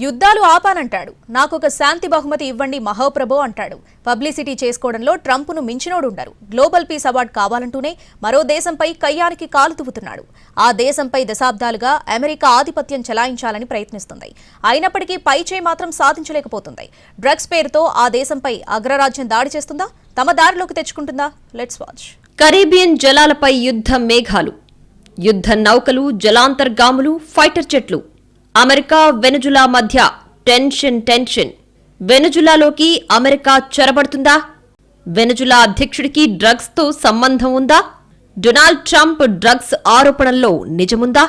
యుద్ధాలు ఆపానంటాడు. నాకొక శాంతి బహుమతి ఇవ్వండి మహోప్రభో అంటాడు. పబ్లిసిటీ చేసుకోవడంలో ట్రంప్ను మించినోడుండరు. గ్లోబల్ పీస్ అవార్డు కావాలంటూనే మరో దేశంపై కయ్యానికి కాలు తువ్వుతున్నాడు. ఆ దేశంపై దశాబ్దాలుగా అమెరికా ఆధిపత్యం చెలాయించాలని ప్రయత్నిస్తుంది. అయినప్పటికీ పైచేయి మాత్రం సాధించలేకపోతుంది. డ్రగ్స్ పేరుతో ఆ దేశంపై అగ్రరాజ్యం దాడి చేస్తుందా? తమ దారిలోకి తెచ్చుకుంటుందా? Let's watch. కరేబియన్ జలాలపై యుద్ధ మేఘాలు, యుద్ధ నౌకలు, జలాంతర్గాములు, ఫైటర్ జెట్లు. అమెరికా వెనుజులా మధ్య టెన్షన్. వెనుజులాలోకి అమెరికా చొరబడుతుందా? వెనుజులా అధ్యక్షుడికి డ్రగ్స్ తో సంబంధం ఉందా? డొనాల్డ్ ట్రంప్ డ్రగ్స్ ఆరోపణల్లో నిజముందా?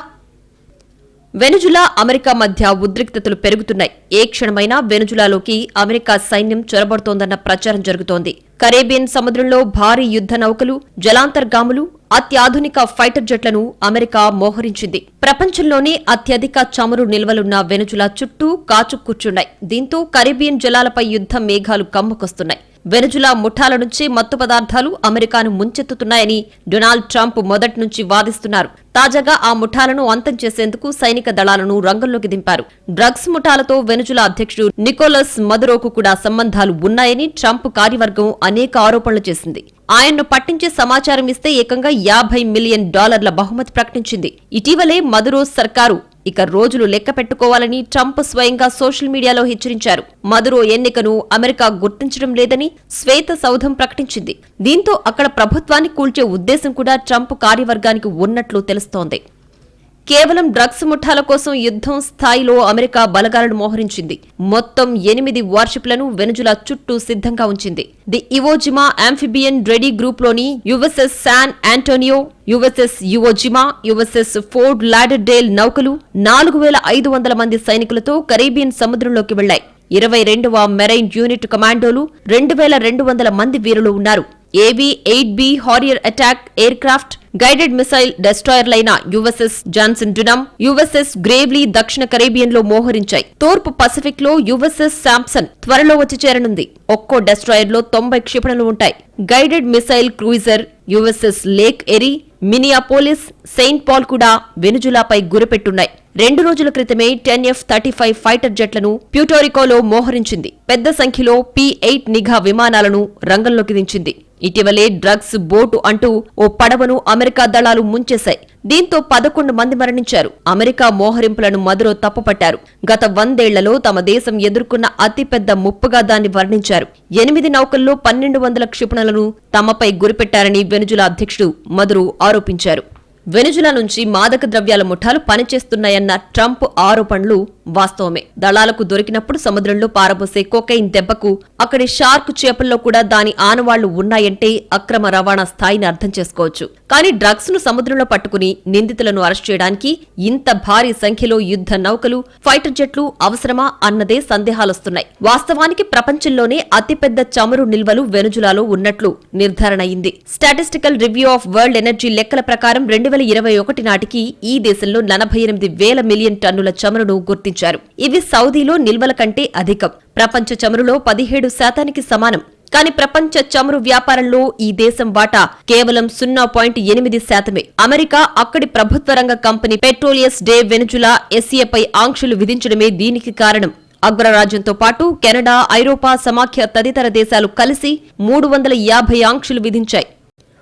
వెనుజులా అమెరికా మధ్య ఉద్రిక్తతలు పెరుగుతున్నాయి. ఏ క్షణమైనా వెనుజులాలోకి అమెరికా సైన్యం చొరబడుతోందన్న ప్రచారం జరుగుతోంది. కరేబియన్ సముద్రంలో భారీ యుద్ధ నౌకలు, జలాంతర్గాములు, అత్యాధునిక ఫైటర్ జెట్లను అమెరికా మోహరించింది. ప్రపంచంలోనే అత్యధిక చమురు నిల్వలున్న వెనుజులా చుట్టూ కాచు కూర్చున్నాయి. దీంతో కరేబియన్ జలాలపై యుద్ధ మేఘాలు కమ్ముకొస్తున్నాయి. వెనుజులా ముఠాల నుంచి మత్తు పదార్థాలు అమెరికాను ముంచెత్తుతున్నాయని డొనాల్డ్ ట్రంప్ మొదటి నుంచి వాదిస్తున్నారు. తాజాగా ఆ ముఠాలను అంతం చేసేందుకు సైనిక దళాలను రంగంలోకి దింపారు. డ్రగ్స్ ముఠాలతో వెనుజులా అధ్యక్షుడు నికోలస్ మదురోకు కూడా సంబంధాలు ఉన్నాయని ట్రంప్ కార్యవర్గం అనేక ఆరోపణలు చేసింది. ఆయన్ను పట్టించే సమాచారం ఇస్తే ఏకంగా $50 మిలియన్ బహుమతి ప్రకటించింది. ఇటీవలే మదురో సర్కారు ఇక రోజులు లెక్క పెట్టుకోవాలని ట్రంప్ స్వయంగా సోషల్ మీడియాలో హెచ్చరించారు. మదురో ఎన్నికను అమెరికా గుర్తించడం లేదని శ్వేత సౌధం ప్రకటించింది. దీంతో అక్కడ ప్రభుత్వాన్ని కూల్చే ఉద్దేశం కూడా ట్రంప్ కార్యవర్గానికి ఉన్నట్లు తెలుస్తోంది. కేవలం డ్రగ్స్ ముఠాల కోసం యుద్ధం స్థాయిలో అమెరికా బలగాలను మోహరించింది. మొత్తం 8 వార్షిప్లను వెనుజులా చుట్టూ సిద్ధంగా ఉంచింది. ది ఇవోజిమా ఆంఫిబియన్ రెడీ గ్రూప్లోని USS San Antonio, USS Iwo Jima, USS Fort Lauderdale నౌకలు 4500 మంది సైనికులతో కరేబియన్ సముద్రంలోకి వెళ్లాయి. 22వ మెరైన్ యూనిట్ కమాండోలు, 2200 మంది వీరులు ఉన్నారు. ఏవీ-8B Harrier attack aircraft, guided missile డెస్ట్రాయర్లైన USS Jason Dunham, USS Gravely దక్షిణ కరేబియన్ లో మోహరించాయి. తూర్పు పసిఫిక్ లో యుఎస్ఎస్ శాంప్సన్ త్వరలో వచ్చి చేరనుంది. ఒక్కో డెస్ట్రాయర్ లో 90 క్షిపణులు ఉంటాయి. Guided missile cruiser USS Lake Erie, Minneapolis, Saint Paul కూడా వెనుజులాపై గురిపెట్టున్నాయి. 2 రోజుల క్రితమే 10F-35 ఫైటర్ జెట్లను ప్యూటోరికోలో మోహరించింది. పెద్ద సంఖ్యలో P-8 నిఘా విమానాలను రంగంలోకి దించింది. ఇటీవలే డ్రగ్స్ బోటు అంటూ ఓ పడవను అమెరికా దళాలు ముంచేశాయి. దీంతో 11 మంది మరణించారు. అమెరికా మోహరింపులను మదురో తప్పుపట్టారు. గత 100 ఏళ్లలో తమ దేశం ఎదుర్కొన్న అతిపెద్ద ముప్పుగా దాన్ని వర్ణించారు. 8 నౌకల్లో 1200 క్షిపణులను తమపై గురిపెట్టారని వెనుజులా అధ్యక్షుడు మదురో ఆరోపించారు. వెనుజులా నుంచి మాదక ద్రవ్యాల ముఠాలు పనిచేస్తున్నాయన్న ట్రంప్ ఆరోపణలు వాస్తవమే. దళాలకు దొరికినప్పుడు సముద్రంలో పారబోసే కొకైన్ దెబ్బకు అక్కడి షార్క్ చేపల్లో కూడా దాని ఆనవాళ్లు ఉన్నాయంటే అక్రమ రవాణా స్థాయిని అర్థం చేసుకోవచ్చు. కానీ డ్రగ్స్ ను సముద్రంలో పట్టుకుని నిందితులను అరెస్ట్ చేయడానికి ఇంత భారీ సంఖ్యలో యుద్ధ నౌకలు, ఫైటర్ జెట్లు అవసరమా అన్నదే సందేహాలొస్తున్నాయి. వాస్తవానికి ప్రపంచంలోనే అతిపెద్ద చమురు నిల్వలు వెనుజులాలో ఉన్నట్లు నిర్ధారణ అయింది. Statistical review of world energy లెక్కల ప్రకారం 2021 నాటికి ఈ దేశంలో 48,000 మిలియన్ టన్నుల చమురును గుర్తించారు. ఇవి సౌదీలో నిల్వల కంటే అధికం. ప్రపంచ చమురులో 17% సమానం. కానీ ప్రపంచ చమురు వ్యాపారంలో ఈ దేశం వాటా కేవలం 0.8%. అమెరికా అక్కడి ప్రభుత్వ రంగ కంపెనీ పెట్రోలియస్ డే వెనుజులా ఎస్ఏపై ఆంక్షలు విధించడమే దీనికి కారణం. అగ్రరాజ్యంతో పాటు కెనడా, ఐరోపా సమాఖ్య తదితర దేశాలు కలిసి 350 ఆంక్షలు విధించాయి.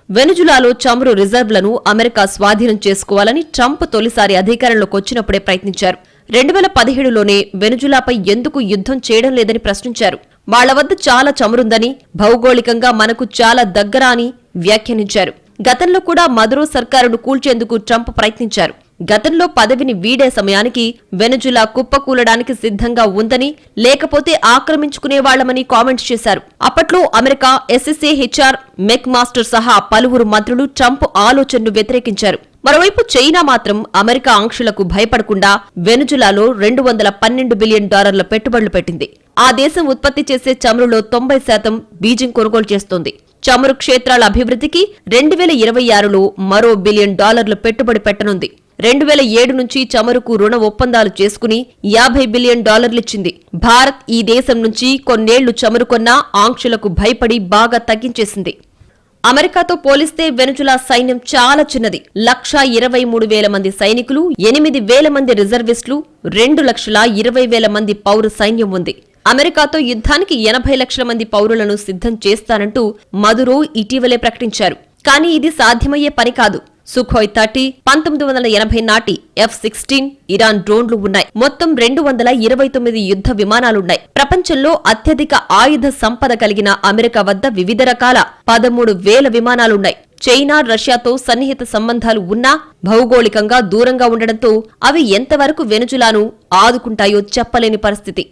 వెనుజులాలో చమురు రిజర్వ్లను అమెరికా స్వాధీనం చేసుకోవాలని ట్రంప్ తొలిసారి అధికారంలోకి వచ్చినప్పుడే ప్రయత్నించారు. 2017లోనే వెనుజులాపై ఎందుకు యుద్ధం చేయడం లేదని ప్రశ్నించారు. వాళ్ల వద్ద చాలా చమురుందని, భౌగోళికంగా మనకు చాలా దగ్గర అని వ్యాఖ్యానించారు. గతంలో కూడా మదురో సర్కారును కూల్చేందుకు ట్రంప్ ప్రయత్నించారు. గతంలో పదవిని వీడే సమయానికి వెనుజులా కుప్పకూలడానికి సిద్ధంగా ఉందని, లేకపోతే ఆక్రమించుకునేవాళ్లమని కామెంట్స్ చేశారు. అప్పట్లో అమెరికా SSA-HR మెక్ మాస్టర్ సహా పలువురు మంత్రులు ట్రంప్ ఆలోచనను వ్యతిరేకించారు. మరోవైపు చైనా మాత్రం అమెరికా ఆంక్షలకు భయపడకుండా వెనుజులాలో $212 బిలియన్ పెట్టుబడులు పెట్టింది. ఆ దేశం ఉత్పత్తి చేసే చమురులో 90% బీజింగ్ కొనుగోలు చేస్తోంది. చమురు క్షేత్రాల అభివృద్ధికి 2026లో మరో $1 బిలియన్ పెట్టుబడి పెట్టనుంది. 2007 నుంచి చమురుకు రుణ ఒప్పందాలు చేసుకుని $50 బిలియన్ ఇచ్చింది. భారత్ ఈ దేశం నుంచి కొన్నేళ్లు చమురు కొన్నా ఆంక్షలకు భయపడి బాగా తగ్గించేసింది. అమెరికాతో పోలిస్తే వెనుజులా సైన్యం చాలా చిన్నది. 1,23,000 మంది సైనికులు, 8,000 మంది రిజర్విస్టులు, 2,20,000 మంది పౌర సైన్యం ఉంది. అమెరికాతో యుద్ధానికి 80 లక్షల మంది పౌరులను సిద్ధం చేస్తానంటూ మదురో ఇటీవలే ప్రకటించారు. కానీ ఇది సాధ్యమయ్యే పని కాదు. సుఖోయ్ 30, 1980 నాటి F-16 ఇరాన్ డ్రోన్లు ఉన్నాయి. మొత్తం 229 యుద్ధ విమానాలున్నాయి. ప్రపంచంలో అత్యధిక ఆయుధ సంపద కలిగిన అమెరికా వద్ద వివిధ రకాల 13,000 విమానాలున్నాయి. చైనా, రష్యాతో సన్నిహిత సంబంధాలు ఉన్నా భౌగోళికంగా దూరంగా ఉండడంతో అవి ఎంతవరకు వెనుజులాను ఆదుకుంటాయో చెప్పలేని పరిస్థితి.